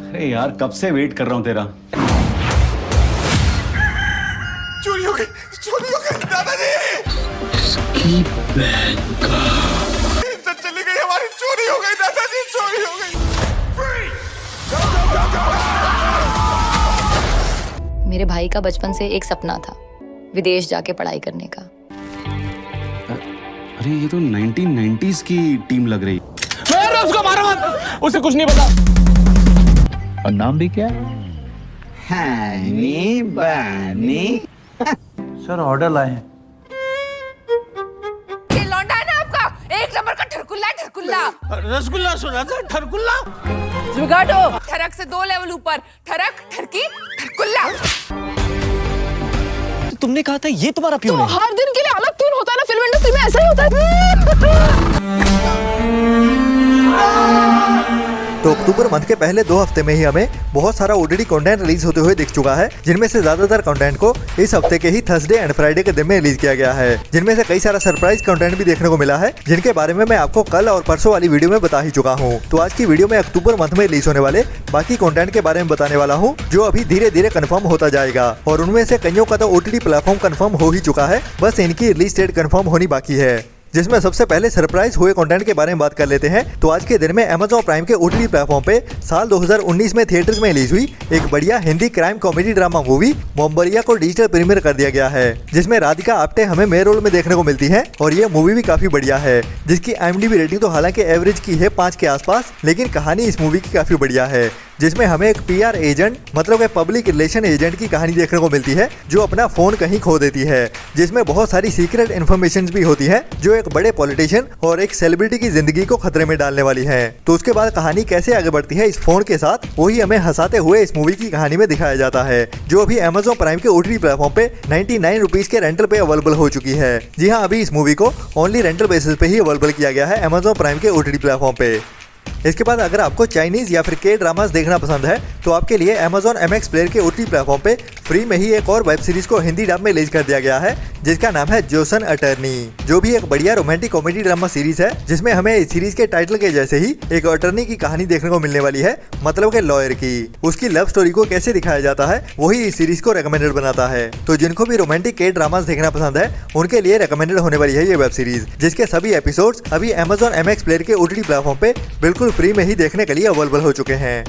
अरे यार कब से वेट कर रहा हूँ तेरा। चोरी हो गई दादाजी। इसकी बहन का इज्जत चली गई हमारी, चोरी हो गई दादाजी, चोरी हो गई। मेरे भाई का बचपन से एक सपना था विदेश जाके पढ़ाई करने का। अरे ये तो 1990s की टीम लग रही। मैं उसको मारो मत, उसे कुछ नहीं पता। और नाम भी क्या? हनी बनी। सर ऑर्डर लाए हैं। ये लौंडा है ना आपका, एक नंबर का ठरकुल्ला ठरकुल्ला। रसगुल्ला सुना था, ठरकुल्ला। जुगाड़ो ठरक से 2 लेवल ऊपर, ठरक ठरकी ठरकुल्ला। तो तुमने कहा था ये तुम्हारा प्यून है। हर दिन के लिए अलग ट्यून होता है ना, फिल्म इंडस्ट्री में ऐसा ही होता है। तो अक्टूबर मंथ के पहले 2 हफ्ते में ही हमें बहुत सारा ओटीटी कंटेंट रिलीज होते हुए दिख चुका है, जिनमें से ज्यादातर कंटेंट को इस हफ्ते के ही थर्सडे एंड फ्राइडे के दिन में रिलीज किया गया है, जिनमें से कई सारा सरप्राइज कंटेंट भी देखने को मिला है, जिनके बारे में मैं आपको कल और परसों वाली वीडियो में बता ही चुका हूँ। तो आज की वीडियो में अक्टूबर मंथ में रिलीज होने वाले बाकी कंटेंट के बारे में बताने वाला हूँ, जो अभी धीरे धीरे कंफर्म होता जाएगा। और उनमें से कईयों का तो ओटीटी प्लेटफॉर्म कंफर्म हो ही चुका है, बस इनकी रिलीज डेट कंफर्म होनी बाकी है। जिसमें सबसे पहले सरप्राइज हुए कंटेंट के बारे में बात कर लेते हैं। तो आज के दिन में Amazon प्राइम के ओटीटी प्लेटफॉर्म पे साल 2019 में थिएटर्स में रिलीज हुई एक बढ़िया Hindi crime comedy drama movie मोमबरिया को डिजिटल प्रीमियर कर दिया गया है, जिसमें राधिका आप्टे हमें मेन रोल में देखने को मिलती है। और ये मूवी भी काफी बढ़िया है, जिसकी IMDb रेटिंग तो हालांकि एवरेज की है 5 के आसपास, लेकिन कहानी इस मूवी की काफी बढ़िया है, जिसमें हमें एक PR एजेंट मतलब एक पब्लिक रिलेशन एजेंट की कहानी देखने को मिलती है, जो अपना फोन कहीं खो देती है, जिसमें बहुत सारी सीक्रेट इन्फॉर्मेशन भी होती है, जो एक बड़े पॉलिटिशियन और एक सेलिब्रिटी की जिंदगी को खतरे में डालने वाली है। तो उसके बाद कहानी कैसे आगे बढ़ती है इस फोन के साथ, वही हमें हंसाते हुए इस मूवी की कहानी में दिखाया जाता है, जो अभी Amazon प्राइम के ओटीटी प्लेटफॉर्म पे 99 रुपीज के रेंटल पे अवेलेबल हो चुकी है। जी हाँ, अभी इस मूवी को ओनली रेंटल बेसिस पे ही अवेलेबल किया गया है Amazon प्राइम के ओटीटी प्लेटफॉर्म पे। इसके बाद अगर आपको चाइनीज या फिर के ड्रामास देखना पसंद है, तो आपके लिए Amazon MX प्लेयर के ओटीटी प्लेटफॉर्म पे फ्री में ही एक और वेब सीरीज को हिंदी डब में रिलीज कर दिया गया है, जिसका नाम है जोसन अटर्नी, जो भी एक बढ़िया रोमांटिक कॉमेडी ड्रामा सीरीज है, जिसमें हमें इस सीरीज के टाइटल के जैसे ही एक अटर्नी की कहानी देखने को मिलने वाली है, मतलब के लॉयर की। उसकी लव स्टोरी को कैसे दिखाया जाता है वही इस सीरीज को रेकमेंडेड बनाता है। तो जिनको भी रोमांटिक के ड्रामास देखना पसंद है, उनके लिए रेकमेंडेड होने वाली है ये वेब सीरीज, जिसके सभी एपिसोड्स अभी Amazon MX प्लेयर के ओटीटी प्लेटफॉर्म पे बिल्कुल फ्री में ही देखने के लिए अवेलेबल हो चुके हैं।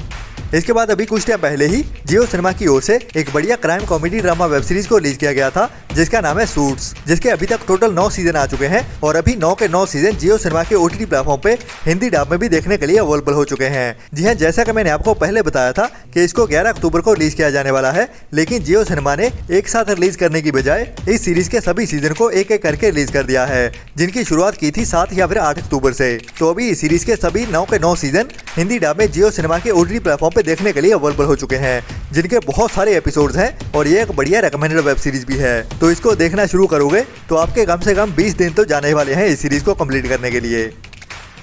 इसके बाद अभी कुछ टाइम पहले ही जियो सिनेमा की ओर से एक बढ़िया crime comedy drama web series को रिलीज किया गया था, जिसका नाम है सूट्स, जिसके अभी तक टोटल 9 सीजन आ चुके हैं और अभी 9 के 9 सीजन जियो सिनेमा के ओटीटी प्लेटफॉर्म पे हिंदी डब में भी देखने के लिए अवेलेबल हो चुके हैं। जी हाँ, जैसा कि मैंने आपको पहले बताया था कि इसको 11 अक्टूबर को रिलीज किया जाने वाला है, लेकिन जियो सिनेमा ने एक साथ रिलीज करने की बजाय इस सीरीज के सभी सीजन को एक एक करके रिलीज कर दिया है, जिनकी शुरुआत की थी 7 या फिर 8 अक्टूबर से। तो अभी इस सीरीज के सभी 9 के 9 सीजन हिंदी डब में जियो सिनेमा के ओटीटी प्लेटफॉर्म पे देखने के लिए अवेलेबल हो चुके हैं, जिनके बहुत सारे एपिसोड्स हैं और ये एक बढ़िया रेकमेंडेड वेब सीरीज भी है। तो इसको देखना शुरू करोगे तो आपके कम से कम 20 दिन तो जाने वाले हैं इस सीरीज को कंप्लीट करने के लिए।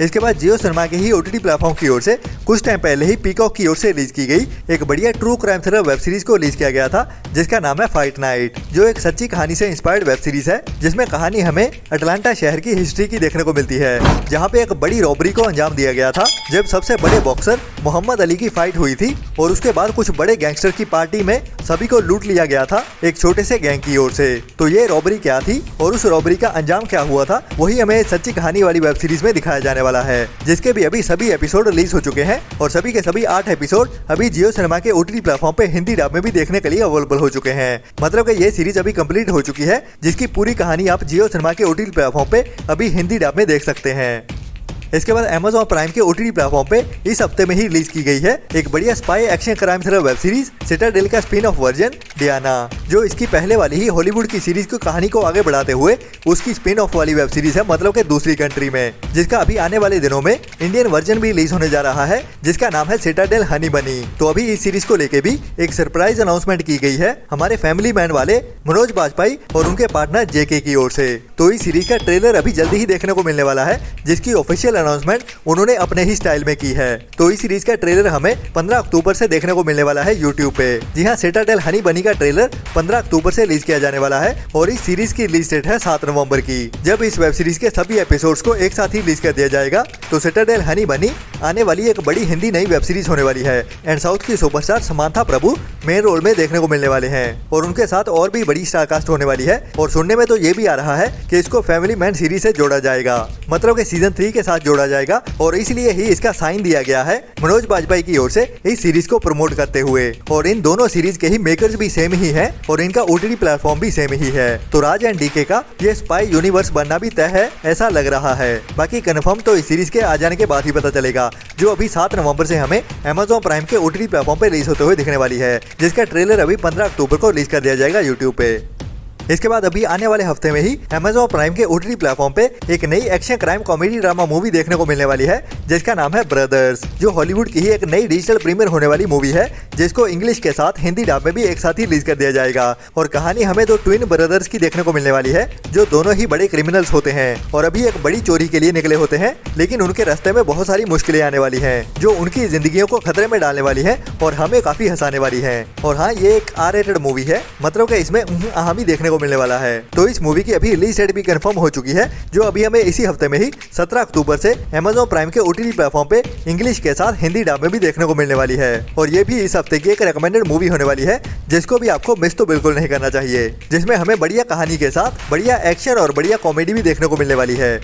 इसके बाद जियो सिनेमा के ही ओटीटी प्लेटफॉर्म की ओर से कुछ टाइम पहले ही पीकॉक की ओर से रिलीज की गई एक बढ़िया true crime thriller web series को रिलीज किया गया था, जिसका नाम है फाइट नाइट, जो एक सच्ची कहानी से इंस्पायर्ड वेब सीरीज है, जिसमें कहानी हमें अटलांटा शहर की हिस्ट्री की देखने को मिलती है, जहां पे एक बड़ी रॉबरी को अंजाम दिया गया था, जब सबसे बड़े बॉक्सर मोहम्मद अली की फाइट हुई थी और उसके बाद कुछ बड़े गैंगस्टर की पार्टी में सभी को लूट लिया गया था एक छोटे से गैंग की ओर से। तो ये रॉबरी क्या थी और उस रॉबरी का अंजाम क्या हुआ था, वही हमें सच्ची कहानी वाली वेब सीरीज में दिखाया जाने वाला है, जिसके भी अभी सभी एपिसोड रिलीज हो चुके हैं और सभी के सभी 8 एपिसोड अभी जियो सिनेमा के ओटीटी प्लेटफॉर्म पे हिंदी डब में भी देखने के लिए अवेलेबल हो चुके हैं। मतलब कि ये सीरीज अभी कंप्लीट हो चुकी है, जिसकी पूरी कहानी आप जियो सिनेमा के ओटीटी प्लेटफॉर्म पे अभी हिंदी डब में देख सकते हैं। इसके बाद Amazon प्राइम के ओटीटी प्लेटफॉर्म पे इस हफ्ते में ही रिलीज की गई है एक बढ़िया spy action crime thriller web series Citadel का स्पिन ऑफ वर्जन डियाना, जो इसकी पहले वाली ही हॉलीवुड की सीरीज की कहानी को आगे बढ़ाते हुए उसकी स्पिन ऑफ वाली वेब सीरीज है, मतलब कि दूसरी कंट्री में, जिसका अभी आने वाले दिनों में इंडियन वर्जन भी रिलीज होने जा रहा है, जिसका नाम है सिटाडेल हनी बनी। तो अभी इस सीरीज को लेके भी एक सरप्राइज अनाउंसमेंट की गई है हमारे फैमिली मैन वाले मनोज बाजपेयी और उनके पार्टनर JK की ओर से। तो इस सीरीज का ट्रेलर अभी जल्दी ही देखने को मिलने वाला है, जिसकी ऑफिशियल अनाउंसमेंट उन्होंने अपने ही स्टाइल में की है। तो इस सीरीज का ट्रेलर हमें 15 अक्टूबर से देखने को मिलने वाला है यूट्यूब पे। जी हाँ, सिटाडेल हनी बनी का ट्रेलर 15 अक्टूबर से रिलीज किया जाने वाला है और इस सीरीज की रिलीज डेट है 7 नवंबर की। जब इस वेब सीरीज के सभी एपिसोड्स को एक साथ ही रिलीज कर दिया जाएगा तो सिटाडेल हनी बनी आने वाली एक बड़ी हिंदी नई वेब सीरीज होने वाली है एंड साउथ की सुपरस्टार समांथा प्रभु मेन रोल में देखने को मिलने वाले हैं और उनके साथ और भी बड़ी स्टार कास्ट होने वाली है। और सुनने में तो ये भी आ रहा है कि इसको फैमिली मैन सीरीज से जोड़ा जाएगा, मतलब कि सीजन 3 के साथ जोड़ा जाएगा और इसलिए ही इसका साइन दिया गया है मनोज बाजपेयी की ओर से इस सीरीज को प्रमोट करते हुए। और इन दोनों सीरीज के ही मेकर्स भी सेम ही है और इनका OTT प्लेटफॉर्म भी सेम ही है। तो राज एंड डीके का ये स्पाई यूनिवर्स बनना भी तय है ऐसा लग रहा है। बाकी कन्फर्म तो इस सीरीज के आ जाने के बाद ही पता चलेगा, जो अभी 7 नवंबर से हमें Amazon प्राइम के OTT प्लेटफॉर्म पे रिलीज होते हुए दिखने वाली है, जिसका ट्रेलर अभी 15 अक्टूबर को रिलीज कर दिया जाएगा यूट्यूब पे। इसके बाद अभी आने वाले हफ्ते में ही Amazon प्राइम के OTT प्लेटफॉर्म पे एक नई action crime comedy drama movie देखने को मिलने वाली है जिसका नाम है ब्रदर्स, जो हॉलीवुड की ही एक नई डिजिटल प्रीमियर होने वाली मूवी है जिसको इंग्लिश के साथ हिंदी डब में भी एक साथ ही रिलीज कर दिया जाएगा। और कहानी हमें दो ट्विन ब्रदर्स की देखने को मिलने वाली है जो दोनों ही बड़े क्रिमिनल्स होते हैं और अभी एक बड़ी चोरी के लिए निकले होते हैं, लेकिन उनके रास्ते में बहुत सारी मुश्किलें आने वाली है जो उनकी जिंदगियों को खतरे में डालने वाली है और हमें काफी हंसाने वाली है। और हाँ, ये एक R-rated मूवी है, मतलब कि इसमें भी देखने को मिलने वाला है। तो इस मूवी की अभी रिलीज डेट भी कंफर्म हो चुकी है, जो अभी हमें इसी हफ्ते में ही 17 अक्टूबर से Amazon प्राइम के OTT प्लेटफॉर्म पे इंग्लिश के साथ हिंदी डब में भी देखने को मिलने वाली है। और ये भी इस हफ्ते की एक रेकमेंडेड मूवी होने वाली है जिसको भी आपको मिस तो बिल्कुल नहीं करना चाहिए, जिसमें हमें बढ़िया कहानी के साथ बढ़िया एक्शन और बढ़िया कॉमेडी भी देखने को मिलने वाली है।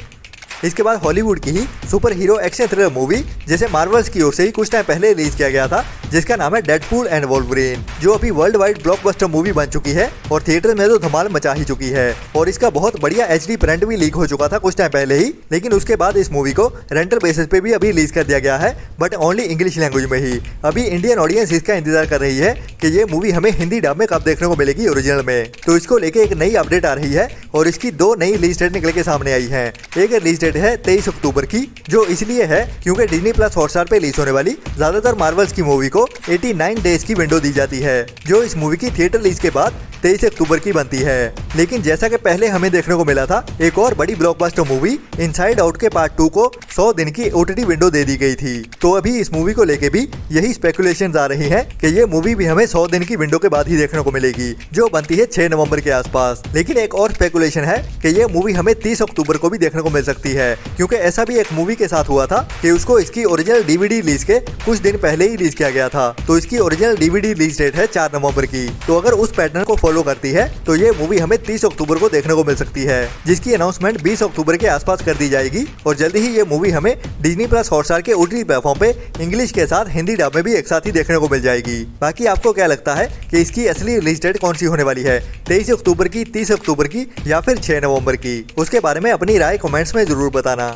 इसके बाद हॉलीवुड की ही super hero action thriller movie जिसे मार्वल्स की ओर से ही कुछ टाइम पहले रिलीज किया गया था, जिसका नाम है डेडपूल एंड वोल्वरीन, जो अभी वर्ल्ड वाइड ब्लॉकबस्टर मूवी बन चुकी है और थिएटर में तो धमाल मचा ही चुकी है। और इसका बहुत बढ़िया HD प्रिंट भी लीक हो चुका था कुछ टाइम पहले ही, लेकिन उसके बाद इस मूवी को रेंटल बेसिस पे भी अभी रिलीज कर दिया गया है, बट ओनली इंग्लिश लैंग्वेज में ही। अभी इंडियन ऑडियंस इसका इंतजार कर रही है कि ये मूवी हमें हिंदी डब में कब देखने को मिलेगी ओरिजिनल में। तो इसको लेके एक नई अपडेट आ रही है और इसकी 2 नई रिलीज डेट निकल के सामने आई है। एक रिलीज डेट है 23 अक्टूबर की, जो इसलिए है क्योंकि डिज्नी प्लस हॉटस्टार पे रिलीज होने वाली ज्यादातर मार्वल्स की मूवी को 89 डेज की विंडो दी जाती है, जो इस मूवी की थिएटर रिलीज के बाद 23 अक्टूबर की बनती है। लेकिन जैसा कि पहले हमें देखने को मिला था, एक और बड़ी ब्लॉकबस्टर मूवी इनसाइड आउट के पार्ट 2 को 100 दिन की OTT विंडो दे दी गई थी। तो अभी इस मूवी को लेके भी यही स्पेकुलेशंस आ रही हैं कि ये मूवी भी हमें 100 दिन की विंडो के बाद ही देखने को मिलेगी, जो बनती है 6 नवंबर के आसपास। लेकिन एक और स्पेकुलेशन है कि ये मूवी हमें 30 अक्टूबर को भी देखने को मिल सकती है, क्योंकि ऐसा भी एक मूवी के साथ हुआ था कि उसको इसकी ओरिजिनल DVD रिलीज के कुछ दिन पहले ही रिलीज किया गया था। तो इसकी ओरिजिनल DVD रिलीज डेट है 4 नवंबर की। तो अगर उस पैटर्न को फॉलो करती है तो ये मूवी हमें 30 अक्टूबर को देखने को मिल सकती है, जिसकी अनाउंसमेंट 20 अक्टूबर के आसपास कर दी जाएगी। और जल्दी ही ये मूवी हमें डिज्नी प्लस हॉटस्टार के OTT प्लेटफॉर्म पे इंग्लिश के साथ हिंदी डब में भी एक साथ ही देखने को मिल जाएगी। बाकी आपको क्या लगता है कि इसकी असली रिलीज डेट कौन सी होने वाली है, 23 अक्टूबर की, 30 अक्टूबर की या फिर 6 नवंबर की? उसके बारे में अपनी राय कमेंट्स में जरूर बताना।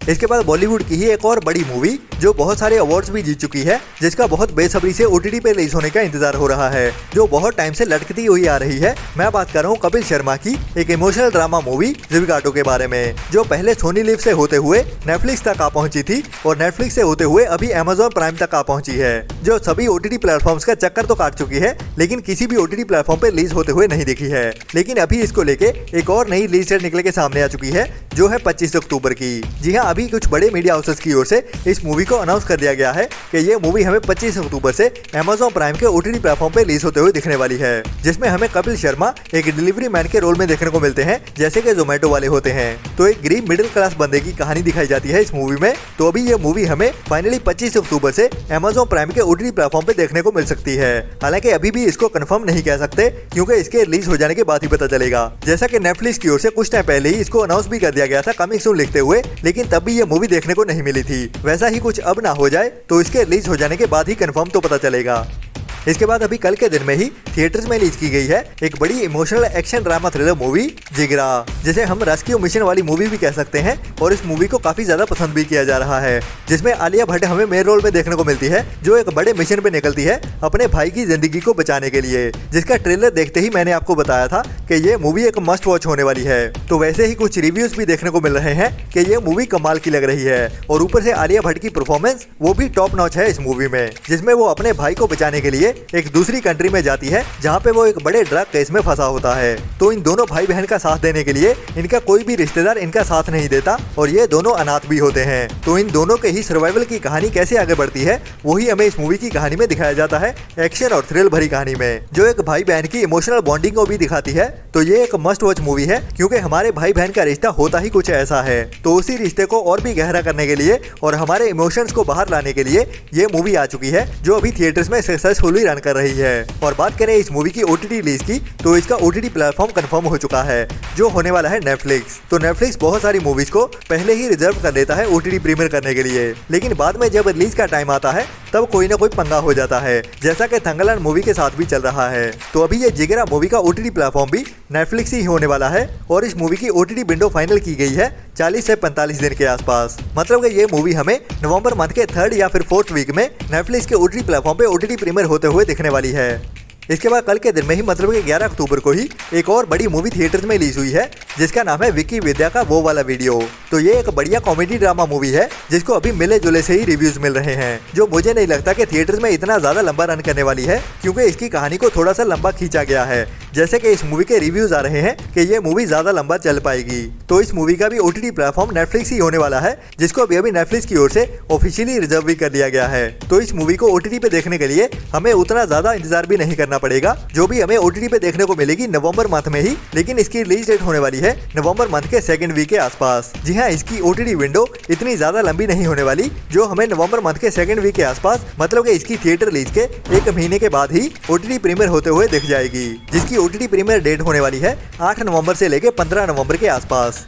इसके बाद बॉलीवुड की ही एक और बड़ी मूवी जो बहुत सारे अवार्ड्स भी जीत चुकी है, जिसका बहुत बेसब्री से OTT पे रिलीज होने का इंतजार हो रहा है, जो बहुत टाइम से लटकती हुई आ रही है। मैं बात कर रहा हूँ कपिल शर्मा की एक इमोशनल ड्रामा मूवी जिविकाटो के बारे में, जो पहले सोनी लिव से होते हुए नेटफ्लिक्स तक आ पहुंची थी और नेटफ्लिक्स से होते हुए अभी Amazon प्राइम तक आ पहुंची है, जो सभी OTT प्लेटफॉर्म्स का चक्कर तो काट चुकी है, लेकिन किसी भी OTT प्लेटफॉर्म पे रिलीज होते हुए नहीं दिखी है। लेकिन अभी इसको लेके एक और नई रिलीज डेट निकल के सामने आ चुकी है, जो है 25 अक्टूबर की। जी हाँ, अभी कुछ बड़े मीडिया हाउसेस की ओर से इस मूवी को अनाउंस कर दिया गया है कि ये मूवी हमें 25 अक्टूबर से Amazon प्राइम के OTT प्लेटफॉर्म पे रिलीज होते हुए दिखने वाली है, जिसमें हमें कपिल शर्मा एक डिलीवरी मैन के रोल में देखने को मिलते हैं, जैसे कि जोमेटो वाले होते हैं। तो एक गरीब मिडिल क्लास बंदे की कहानी दिखाई जाती है इस मूवी में। तो अभी ये मूवी हमें फाइनली 25 अक्टूबर से Amazon प्राइम के OTT प्लेटफॉर्म पे देखने को मिल सकती है। हालांकि अभी भी इसको कंफर्म नहीं कह सकते, क्योंकि इसके रिलीज हो जाने के बाद ही पता चलेगा। जैसा कि नेटफ्लिक्स की ओर से कुछ टाइम पहले ही इसको अनाउंस भी कर दिया गया था कमिंग सून लिखते हुए, लेकिन तब भी ये मूवी देखने को नहीं मिली थी। वैसा ही कुछ अब ना हो जाए तो इसके रिलीज हो जाने के बाद ही कंफर्म तो पता चलेगा। इसके बाद अभी कल के दिन में ही थिएटर्स में रिलीज की गई है एक बड़ी emotional action drama thriller movie Jigra, जिसे हम रेस्क्यू मिशन वाली मूवी भी कह सकते हैं। और इस मूवी को काफी ज्यादा पसंद भी किया जा रहा है, जिसमें आलिया भट्ट हमें मेन रोल में देखने को मिलती है, जो एक बड़े मिशन पे निकलती है अपने भाई की जिंदगी को बचाने के लिए। जिसका ट्रेलर देखते ही मैंने आपको बताया था कि कि ये मूवी एक मस्ट वॉच होने वाली है। तो वैसे ही कुछ रिव्यूज भी देखने को मिल रहे हैं कि ये मूवी कमाल की लग रही है और ऊपर से आलिया भट्ट की परफॉर्मेंस वो भी टॉप नॉच है इस मूवी में, जिसमें वो अपने भाई को बचाने के लिए एक दूसरी कंट्री में जाती है जहाँ पे वो एक बड़े ड्रग केस में फंसा होता है। तो इन दोनों भाई बहन का साथ देने के लिए इनका कोई भी रिश्तेदार इनका साथ नहीं देता और ये दोनों अनाथ भी होते हैं। तो इन दोनों के ही सर्वाइवल की कहानी कैसे आगे बढ़ती है वही हमें इस मूवी की कहानी में दिखाया जाता है, एक्शन और थ्रिल भरी कहानी में, जो एक भाई बहन की इमोशनल बॉन्डिंग को भी दिखाती है। तो ये एक मस्ट वॉच मूवी है क्योंकि हमारे भाई बहन का रिश्ता होता ही कुछ ऐसा है। तो उसी रिश्ते को और भी गहरा करने के लिए और हमारे इमोशंस को बाहर लाने के लिए ये मूवी आ चुकी है, जो अभी थिएटर्स में सक्सेसफुली रन कर रही है। और बात करें इस मूवी की OTT रिलीज की, तो इसका OTT प्लेटफॉर्म कंफर्म हो चुका है, जो होने वाला है नेटफ्लिक्स। तो नेटफ्लिक्स बहुत सारी मूवीज को पहले ही रिजर्व कर देता है OTT प्रीमियर करने के लिए, लेकिन बाद में जब रिलीज का टाइम आता है तब कोई ना कोई पंगा हो जाता है, जैसा कि थंगलैंड मूवी के साथ भी चल रहा है। तो अभी ये जिगरा मूवी का OTT प्लेटफॉर्म भी नेटफ्लिक्स ही होने वाला है और इस मूवी की OTT विंडो फाइनल की गई है 40 से 45 दिन के आसपास। मतलब कि ये मूवी हमें नवंबर मंथ के 3rd या फिर 4th वीक में नेटफ्लिक्स के OTT प्लेटफॉर्म पे OTT प्रीमियर होते हुए दिखने वाली है। इसके बाद कल के दिन में ही मतलब कि 11 अक्टूबर को ही एक और बड़ी मूवी थिएटर्स में रिलीज हुई है, जिसका नाम है विक्की विद्या का वो वाला वीडियो। तो ये एक बढ़िया कॉमेडी ड्रामा मूवी है जिसको अभी मिले जुले से ही रिव्यूज मिल रहे हैं, जो मुझे नहीं लगता कि थिएटर्स में इतना ज्यादा लंबा रन करने वाली है, क्योंकि इसकी कहानी को थोड़ा सा लंबा खींचा गया है। जैसे कि इस मूवी के रिव्यूज आ रहे हैं कि ये मूवी ज्यादा लंबा चल पाएगी। तो इस मूवी का भी OTT प्लेटफॉर्म नेटफ्लिक्स ही होने वाला है, जिसको अभी नेटफ्लिक्स की ओर से ऑफिशियली रिजर्व भी कर लिया गया है। तो इस मूवी को OTT पे देखने के लिए हमें उतना ज्यादा इंतजार भी नहीं करना पड़ेगा, जो भी हमें OTT पे देखने को मिलेगी नवंबर मंथ में ही, लेकिन इसकी रिलीज डेट होने वाली है नवंबर मंथ के 2nd वीक के आसपास। जी हाँ, इसकी OTT विंडो इतनी ज्यादा लंबी नहीं होने वाली, जो हमें नवंबर मंथ के 2nd वीक के आसपास मतलब कि इसकी थिएटर रिलीज के 1 महीने के बाद ही OTT प्रीमियर होते हुए दिख जाएगी, जिसकी OTT प्रीमियर डेट होने वाली है 8 नवंबर से लेकर 15 नवंबर के आसपास।